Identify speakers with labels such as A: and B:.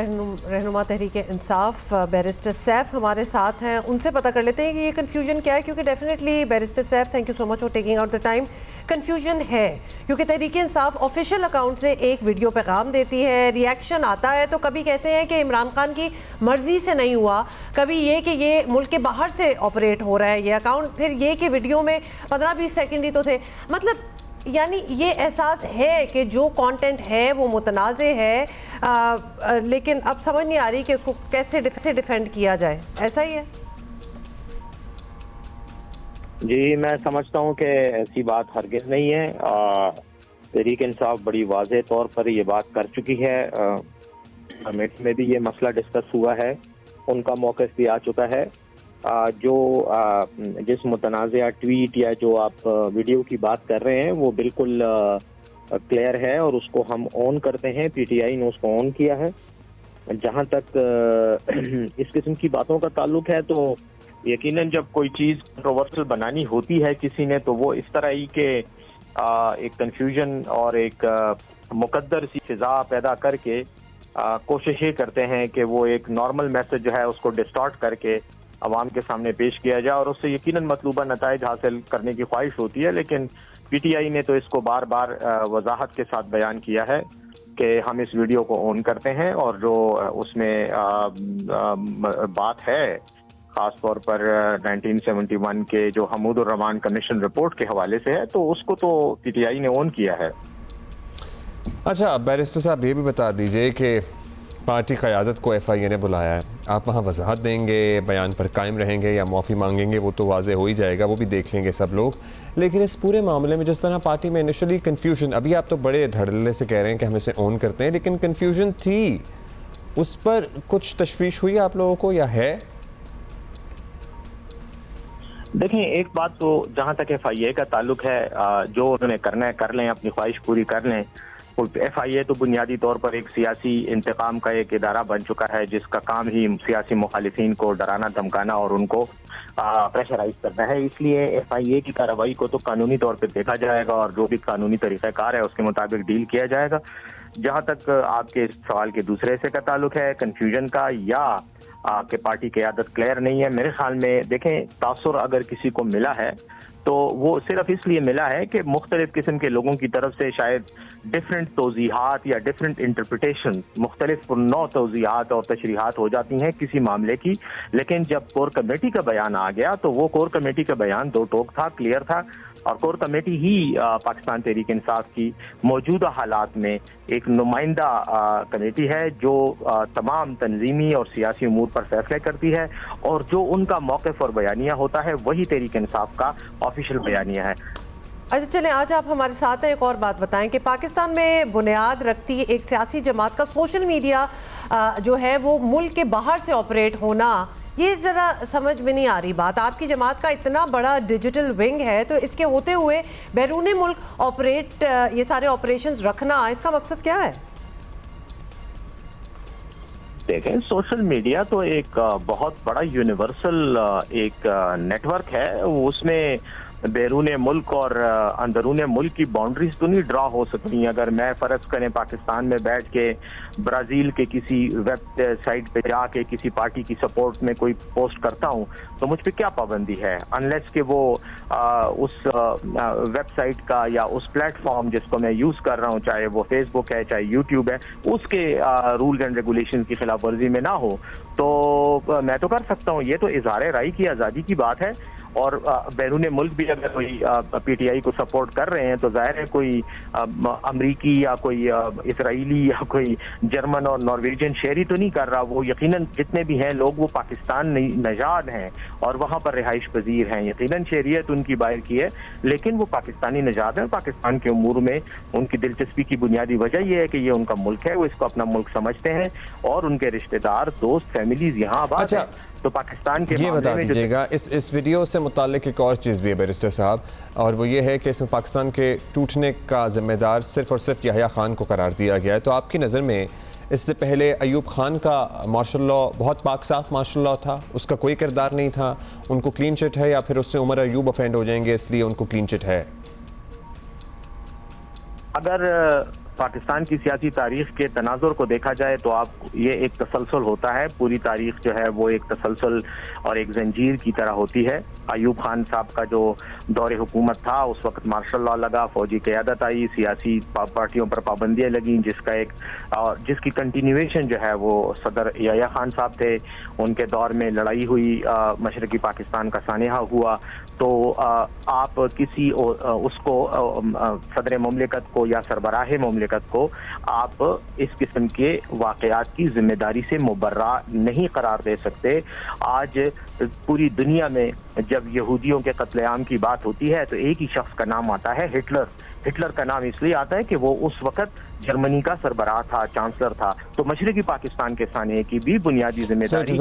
A: रहनुमा तहरीक इंसाफ बैरिस्टर सैफ हमारे साथ हैं, उनसे पता कर लेते हैं कि ये कन्फ्यूजन क्या है, क्योंकि definitely barrister Saif, thank you so much for taking out the time. Confusion है क्योंकि तहरीक इंसाफ ऑफिशियल अकाउंट से एक वीडियो पैगाम देती है, रिएक्शन आता है तो कभी कहते हैं कि इमरान खान की मर्जी से नहीं हुआ, कभी ये कि ये मुल्क के बाहर से ऑपरेट हो रहा है ये अकाउंट, फिर ये कि वीडियो में 15-20 सेकेंड ही तो थे। मतलब यानी ये एहसास है कि जो कंटेंट है वो मुतनाज़े है, लेकिन अब समझ नहीं आ रही कि उसको कैसे डिफेंड किया जाए, ऐसा ही है?
B: जी, मैं समझता हूँ कि ऐसी बात हरगिज़ नहीं है। तहरीक इंसाफ बड़ी वाज़ेह तौर पर ये बात कर चुकी है, कमेटी में भी ये मसला डिस्कस हुआ है, उनका मौक़िफ़ भी आ चुका है। जिस मुतनाज़ा ट्वीट या जो आप वीडियो की बात कर रहे हैं वो बिल्कुल क्लियर है और उसको हम ऑन करते हैं, पीटीआई ने उसको ऑन किया है। जहाँ तक इस किस्म की बातों का ताल्लुक है तो यकीनन जब कोई चीज़ कंट्रोवर्शियल बनानी होती है किसी ने, तो वो इस तरह ही के एक कन्फ्यूजन और एक मुकद्दर सी फिजा पैदा करके कोशिश ये करते हैं कि वो एक नॉर्मल मैसेज जो है उसको डिस्टॉर्ट करके अवाम के सामने पेश किया जाए और उससे यकीनन मतलूबा नताइज हासिल करने की ख्वाहिश होती है। लेकिन पीटीआई ने तो इसको बार बार वजाहत के साथ बयान किया है कि हम इस वीडियो को ऑन करते हैं और जो उसमें बात है ख़ास तौर पर 1971 के जो हमूदुर रहमान कमीशन रिपोर्ट के हवाले से है, तो उसको तो पीटीआई ने ऑन किया है।
C: अच्छा बैरिस्टर साहब, ये भी बता दीजिए कि पार्टी क़यादत को एफआईए ने बुलाया है, आप वहाँ वजाहत देंगे, बयान पर कायम रहेंगे या माफ़ी मांगेंगे, वो तो वाज़े हो ही जाएगा, वो भी देख लेंगे सब लोग। लेकिन इस पूरे मामले में जिस तरह पार्टी में इनिशियली कन्फ्यूजन, अभी आप तो बड़े धड़ल्ले से कह रहे हैं कि हम इसे ऑन करते हैं, लेकिन कन्फ्यूजन थी, उस पर कुछ तशवीश हुई आप लोगों को या है?
B: देखें, एक बात तो जहाँ तक एफआईए का ताल्लुक है, जो उन्होंने करना है कर लें, अपनी ख्वाहिश पूरी कर लें। एफआईए तो बुनियादी तौर पर एक सियासी इंतकाम का एक इदारा बन चुका है जिसका काम ही सियासी मुखालिफिन को डराना धमकाना और उनको प्रेशराइज करना है। इसलिए एफआईए की कार्रवाई को तो कानूनी तौर पर देखा जाएगा और जो भी कानूनी तरीक़ाकार है उसके मुताबिक डील किया जाएगा। जहाँ तक आपके सवाल के दूसरे हिस्से का ताल्लुक है कन्फ्यूजन का या कि पार्टी की आदत क्लियर नहीं है, मेरे ख्याल में देखें, तासुर अगर किसी को मिला है तो वो सिर्फ इसलिए मिला है कि मुख्तलिफ किस्म के लोगों की तरफ से शायद डिफरेंट तौज़ीहात या डिफरेंट इंटरप्रिटेशन, मुख्तलिफ नौ तौज़ीहात और तशरीहात हो जाती हैं किसी मामले की। लेकिन जब कोर कमेटी का बयान आ गया तो वो कोर कमेटी का बयान दो टोक था, क्लियर था, और कोर कमेटी ही पाकिस्तान तहरीक इंसाफ की मौजूदा हालात में एक नुमाइंदा कमेटी है जो तमाम तंजीमी और सियासी उमूर पर फैसले करती है और जो उनका मौक़िफ़ और बयानिया होता है वही तहरीक इंसाफ का ऑफिशियल बयानिया है।
A: अच्छा चलें, आज आप हमारे साथ हैं, एक और बात बताएं कि पाकिस्तान में बुनियाद रखती एक सियासी जमात का सोशल मीडिया जो है वो मुल्क के बाहर से ऑपरेट होना, ये ज़रा समझ में नहीं आ रही बात। आपकी जमात का इतना बड़ा डिजिटल विंग है तो इसके होते हुए बैरून मुल्क ऑपरेट ये सारे ऑपरेशंस रखना, इसका मकसद क्या है?
B: देखें, सोशल मीडिया तो एक बहुत बड़ा यूनिवर्सल एक नेटवर्क है, उसमें बैरून मुल्क और अंदरून मुल्क की बाउंड्रीज तो नहीं ड्रा हो सकती। अगर मैं फ़र्ज़ करें पाकिस्तान में बैठ के ब्राज़ील के किसी वेबसाइट पे जाके किसी पार्टी की सपोर्ट में कोई पोस्ट करता हूँ तो मुझ पे क्या पाबंदी है, अनलेस कि वो उस वेबसाइट का या उस प्लेटफॉर्म जिसको मैं यूज़ कर रहा हूँ, चाहे वो फेसबुक है चाहे यूट्यूब है, उसके रूल्स एंड रेगुलेशन की खिलाफ वर्जी में ना हो तो मैं तो कर सकता हूँ। ये तो इज़हार राय की आज़ादी की बात है और बैरून मुल्क भी अगर कोई पीटीआई को सपोर्ट कर रहे हैं तो जाहिर है कोई अमरीकी या कोई इसराइली या कोई जर्मन और नॉर्वेजियन शहरी तो नहीं कर रहा। वो यकीनन जितने भी हैं लोग वो पाकिस्तान नजाद हैं और वहाँ पर रिहाइश पजीर हैं, यकीनन शहरियत उनकी बाहर की है, लेकिन वो पाकिस्तानी नजाद हैं। पाकिस्तान के उमूर में उनकी दिलचस्पी की बुनियादी वजह यह है कि ये उनका मुल्क है, वो इसको अपना मुल्क समझते हैं और उनके रिश्तेदार, दोस्त, फैमिलीज यहाँ आबाद हैं। तो पाकिस्तान के
C: ये बता दीजिएगा, इस वीडियो से मुतालिक एक और चीज़ भी है बैरिस्टर साहब, और वो ये है कि इसमें पाकिस्तान के टूटने का जिम्मेदार सिर्फ और सिर्फ याह्या खान को करार दिया गया है। तो आपकी नज़र में इससे पहले अयूब खान का मार्शल लॉ बहुत पाक साफ मार्शल लॉ था, उसका कोई किरदार नहीं था, उनको क्लीन चिट है, या फिर उससे उमर अयूब ऑफेंड हो जाएंगे इसलिए उनको क्लीन चिट है?
B: अगर पाकिस्तान की सियासी तारीख के तनाजुर को देखा जाए तो आप ये एक तसलसल होता है, पूरी तारीख जो है वो एक तसलसल और एक जंजीर की तरह होती है। अयूब खान साहब का जो दौरे हुकूमत था उस वक्त मार्शल लॉ लगा, फौजी क़यादत आई, सियासी पार्टियों पर पाबंदियाँ लगीं, जिसकी कंटिन्यूएशन जो है वो सदर याह्या खान साहब थे, उनके दौर में लड़ाई हुई, मशरक़ी पाकिस्तान का सानिया हुआ। तो आप किसी उसको सदर मुमलिकत को या सरबराह मुमलिकत को आप इस किस्म के वाक़यात की जिम्मेदारी से मुबर्रा नहीं करार दे सकते। आज पूरी दुनिया में जब यहूदियों के कत्लेआम की बात होती है तो एक ही शख्स का नाम आता है, हिटलर। हिटलर का नाम इसलिए आता है कि वो उस वक्त जर्मनी का सरबराह था, चांसलर था। तो मशरक़ी पाकिस्तान के सानिए की भी बुनियादी जिम्मेदारी